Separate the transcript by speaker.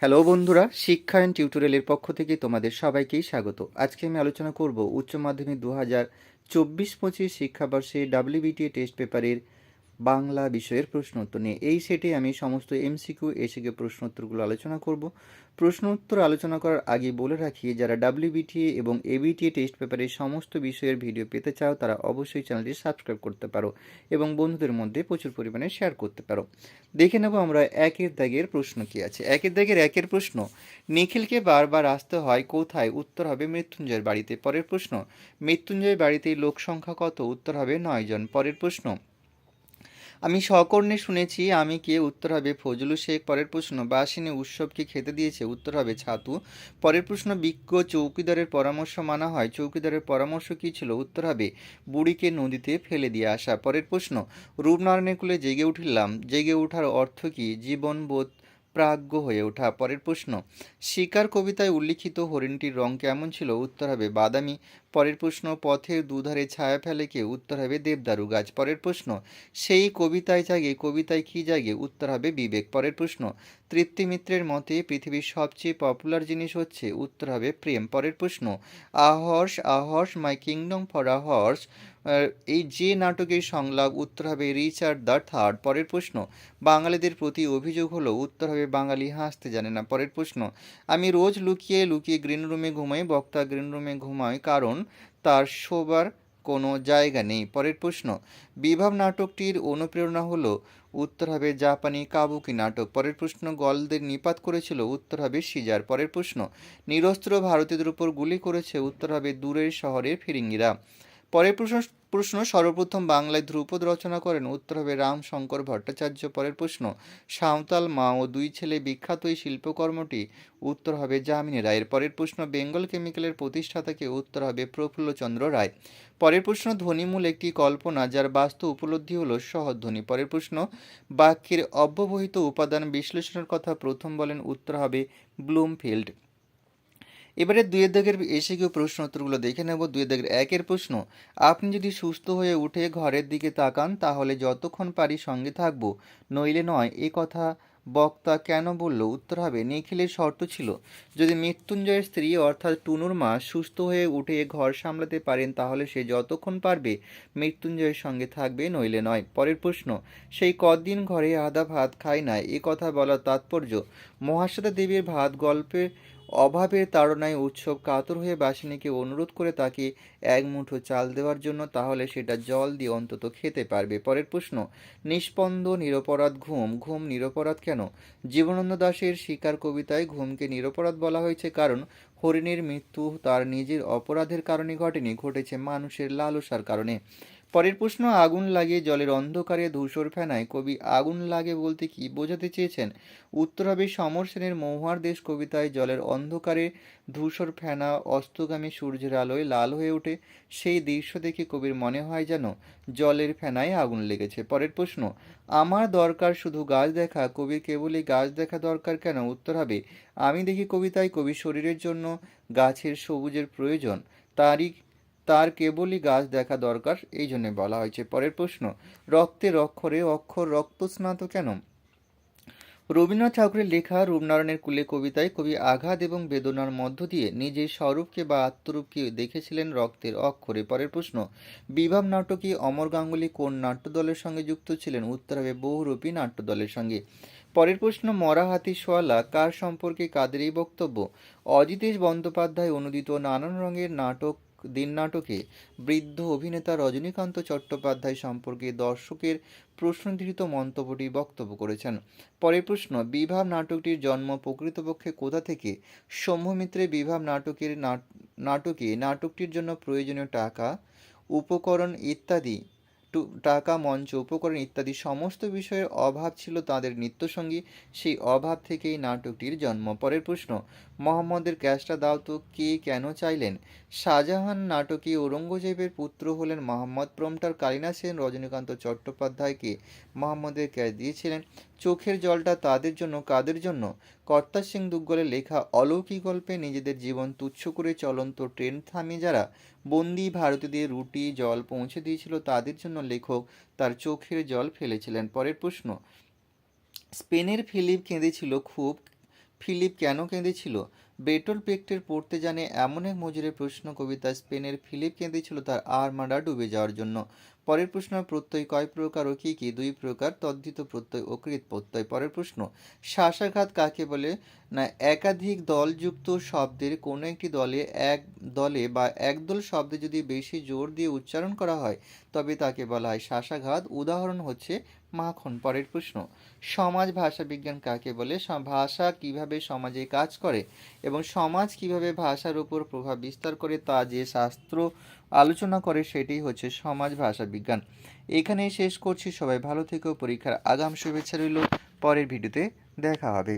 Speaker 1: Hello বন্ধুরা, শিক্ষায়ন টিউটোরিয়ালের পক্ষ থেকে তোমাদের সবাইকেই স্বাগত। আজকে আমি আলোচনা করব উচ্চ মাধ্যমিক 2024-25 শিক্ষাবর্ষে ডাব্লিউবিটিএ টেস্ট পেপারের বাংলা বিষয়ের প্রশ্ন উত্তর নিয়ে। এই সেটে আমি সমস্ত এমসিকিউ এসিকিউ প্রশ্ন উত্তরগুলো আলোচনা করব। প্রশ্ন উত্তর আলোচনা করার আগে বলে রাখি, যারা ডাব্লিউবিটিএ এবং এবিটিএ টেস্ট পেপারের সমস্ত বিষয়ের ভিডিও পেতে চাও তারা অবশ্যই চ্যানেলটি সাবস্ক্রাইব করতে পারো এবং বন্ধুদের মধ্যে প্রচুর পরিমাণে শেয়ার করতে পারো। দেখে নেব আমরা একের দাগের প্রশ্ন কি আছে। একের দাগের একের প্রশ্ন, নিখিলকে বারবার আসতে হয় কোথায়? উত্তর হবে মৃত্যুঞ্জয়ের বাড়িতে। পরের প্রশ্ন, মৃত্যুঞ্জয়ের বাড়িতে লোক সংখ্যা কত? উত্তর হবে 9 জন। পরের প্রশ্ন, আমি সকর্ণে শুনেছি আমি কে? উত্তর হবে ফজলু শেখ। পরের প্রশ্ন, বাসিনী উৎসবকে খেতে দিয়েছে? উত্তর হবে ছাতু। পরের প্রশ্ন, বিজ্ঞ চৌকিদারের পরামর্শ মানা হয়, চৌকিদারের পরামর্শ কী ছিল? উত্তর হবে বুড়িকে নদীতে ফেলে দিয়ে আসা। পরের প্রশ্ন, রূপনারায়ণের কুলে জেগে উঠিলাম, জেগে ওঠার অর্থ কী? জীবনবোধ, প্রাজ্ঞ হয়ে ওঠা। পরের প্রশ্ন, শিকার কবিতায় উল্লিখিত হরিণটির রং কেমন ছিল? উত্তর হবে বাদামি। পরের প্রশ্ন, পথের দুধারে ছায়া ফেলে কে? উত্তর হবে দেবদারু গাছ। পরের প্রশ্ন, সেই কবিতায় জাগে, কবিতায় কি জাগে? উত্তর হবে বিবেক। পরের প্রশ্ন, তৃপ্তি মিত্রের মতে পৃথিবীর সবচেয়ে পপুলার জিনিস হচ্ছে? উত্তর হবে প্রেম। পরের প্রশ্ন, a horse, a horse, my kingdom for a horse, এই যে নাটকের সংলাপ? উত্তর হবে রিচার্ড দ্য থার্ড। পরের প্রশ্ন, বাঙালিদের প্রতি অভিযোগ হলো? উত্তর হবে বাঙালি হাসতে জানে না। পরের প্রশ্ন, আমি রোজ লুকিয়ে লুকিয়ে গ্রিন রুমে ঘুমাই, বক্তা গ্রিন রুমে ঘুমায় কারণ তার শোবার কোনো জায়গা নেই। পরের প্রশ্ন, বিভাব নাটকটির অনুপ্রেরণা হলো? উত্তর হবে জাপানি কাবুকি নাটক। পরের প্রশ্ন, গলদের নিপাত করেছিল? উত্তর হবে সিজার। পরের প্রশ্ন, নিরস্ত্র ভারতীয়দের উপর গুলি করেছে? উত্তর হবে দূরের শহরের ফিরিঙ্গিরা। পরের প্রশ্ন, সর্বপ্রথম বাংলায় ধ্রুপদ রচনা করেন? উত্তর হবে রামশঙ্কর ভট্টাচার্য। পরের প্রশ্ন, সাঁওতাল মা ও দুই ছেলে বিখ্যাত এই শিল্পকর্মটি? উত্তর হবে যামিনী রায়ের। পরের প্রশ্ন, বেঙ্গল কেমিক্যালের প্রতিষ্ঠাতাকে? উত্তর হবে প্রফুল্লচন্দ্র রায়। পরের প্রশ্ন, ধ্বনিমূল একটি কল্পনা যার বাস্তু উপলব্ধি হলো শহরধ্বনি। পরের প্রশ্ন, বাক্যের অব্যবহিত উপাদান বিশ্লেষণের কথা প্রথম বলেন? উত্তর হবে ব্লুমফিল্ড। এবারে দুয়ের দাগের এসে কেউ প্রশ্ন উত্তরগুলো দেখে নেব। দুয়ের দাগের একের প্রশ্ন, আপনি যদি সুস্থ হয়ে উঠে ঘরের দিকে তাকান তাহলে যতক্ষণ পারি সঙ্গে থাকব, নইলে নয়, এ কথা বক্তা কেন বলল? উত্তর হবে নিখিলের শর্ত ছিল যদি মৃত্যুঞ্জয়ের স্ত্রী অর্থাৎ টুনুর মা সুস্থ হয়ে উঠে ঘর সামলাতে পারেন তাহলে সে যতক্ষণ পারবে মৃত্যুঞ্জয়ের সঙ্গে থাকবে, নইলে নয়। পরের প্রশ্ন, সেই কদিন ঘরে আধা ভাত খায় না, এ কথা বলার তাৎপর্য? মহাশ্বেতা দেবীর ভাত গল্পে অভাবের তাড়নায় উৎসব কাতর হয়ে বাসিনীকে অনুরোধ করে তাকে এক মুঠো চাল দেওয়ার জন্য, তাহলে সেটা জল দিয়ে অন্তত খেতে পারবে। পরের প্রশ্ন, নিষ্পন্দ নিরপরাধ ঘুম, ঘুম নিরপরাধ কেন? জীবনানন্দ দাশের শিকার কবিতায় ঘুমকে নিরপরাধ বলা হয়েছে কারণ হরিণের মৃত্যু তার নিজের অপরাধের কারণে ঘটেনি, ঘটেছে মানুষের লালসার কারণে। পরের প্রশ্ন, আগুন লাগিয়ে জলের অন্ধকারে ধূসর ফেনায় কবি আগুন লাগে বলতে কি বোঝাতে চেয়েছেন? উত্তর হবে সমর সেনের মহুয়ার দেশ কবিতায় জলের অন্ধকারে ধূসর ফেনা অস্তগামী সূর্যের আলোয় লাল হয়ে ওঠে, সেই দৃশ্য দেখে কবির মনে হয় যেন জলের ফেনায় আগুন লেগেছে। পরের প্রশ্ন, আমার দরকার শুধু গাছ দেখা, কবির কেবলই গাছ দেখা দরকার কেন? উত্তর হবে আমি দেখি কবিতায় কবির শরীরের জন্য গাছের সবুজের প্রয়োজন, তারই তার কেবলই গাছ দেখা দরকার, এই জন্য বলা হয়েছে। পরের প্রশ্ন, রক্তের অক্ষরে অক্ষর রক্তস্নাত কেন? রবীন্দ্রনাথ ঠাকুরের লেখা রূপনারায়ণের কুলে কবিতায় কবি আঘাত এবং বেদনার মধ্য দিয়ে নিজের স্বরূপকে বা আত্মরূপকে দেখেছিলেন রক্তের অক্ষরে। পরের প্রশ্ন, বিভাব নাটকে অমর গাঙ্গুলি কোন নাট্যদলের সঙ্গে যুক্ত ছিলেন? উত্তর হবে বহুরূপী নাট্যদলের সঙ্গে। পরের প্রশ্ন, মরা হাতি সোয়ালা কার সম্পর্কে কাদের এই বক্তব্য? অজিতেশ বন্দ্যোপাধ্যায় অনুদিত নানান রঙের নাটক দিন নাটকে বৃদ্ধ অভিনেতা রজনীকান্ত চট্টোপাধ্যায় সম্পর্কে দর্শকের প্রশ্নধৃত মন্তব্যটি বক্তব্য করেছেন। পরের প্রশ্ন, বিভাব নাটকটির জন্ম প্রকৃতপক্ষে কোথা থেকে? সৌম্যমিত্রের বিভাব নাটকে নাটকটির জন্য প্রয়োজনীয় টাকা, উপকরণ ইত্যাদি টাকা, মঞ্চ উপকরণ ইত্যাদি সমস্ত বিষয়ের অভাব ছিল তাঁদের নৃত্যসঙ্গী, সেই অভাব থেকেই নাটকটির জন্ম। পরের প্রশ্ন, মোহাম্মদের ক্যাশটা দাও তো কে কেন চাইলেন? শাহজাহান নাটকে ঔরঙ্গজেবের পুত্র হলেন মোহাম্মদ। প্রমটার কালিনা সেন রজনীকান্ত চট্টোপাধ্যায়কে মোহাম্মদের ক্যাশ দিয়েছিলেন। চোখের জলটা তাদের জন্য, কাদের জন্য? কর্তা সিং দুগ্গলের লেখা অলৌকিক গল্পে নিজেদের জীবন তুচ্ছ করে চলন্ত ট্রেন থামিয়ে যারা বন্দি ভারতীয়দের রুটি জল পৌঁছে দিয়েছিল তাদের জন্য লেখক তার চোখের জল ফেলেছিলেন। পরের প্রশ্ন, স্পেনের ফিলিপ কেঁদেছিল খুব ফিলিপ কেন কেঁদেছিল? বেটল পেক্টের পড়তে জানে এমন এক মজুরের প্রশ্ন। কবিতা স্পেনের ফিলিপ কেঁদেছিল তার আর্মাডা ডুবে যাওয়ার জন্য। পরের প্রশ্ন, প্রত্যয় কয় প্রকার ও কি কি? 2 প্রকার, তদ্ধিত প্রত্যয় ও কৃৎ প্রত্যয়। পরের প্রশ্ন, শ্বাসাঘাত কাকে বলে? না, একাধিক দলযুক্ত শব্দের কোনো একটি দলে বা একদল শব্দে যদি বেশি জোর দিয়ে উচ্চারণ করা হয় তবে তাকে বলা হয় শ্বাসাঘাত। উদাহরণ হচ্ছে মাখন। পরের প্রশ্ন, সমাজ ভাষা বিজ্ঞান কাকে বলে? ভাষা কিভাবে সমাজে কাজ করে এবং সমাজ কিভাবে ভাষার উপর প্রভাব বিস্তার করে তা যে শাস্ত্র আলোচনা করে সেটাই হচ্ছে সমাজ ভাষা বিজ্ঞান। এখানেই শেষ করছি। সবাই ভালো থেকো। পরীক্ষার আগাম শুভেচ্ছা রইল। পরের ভিডিওতে দেখা হবে।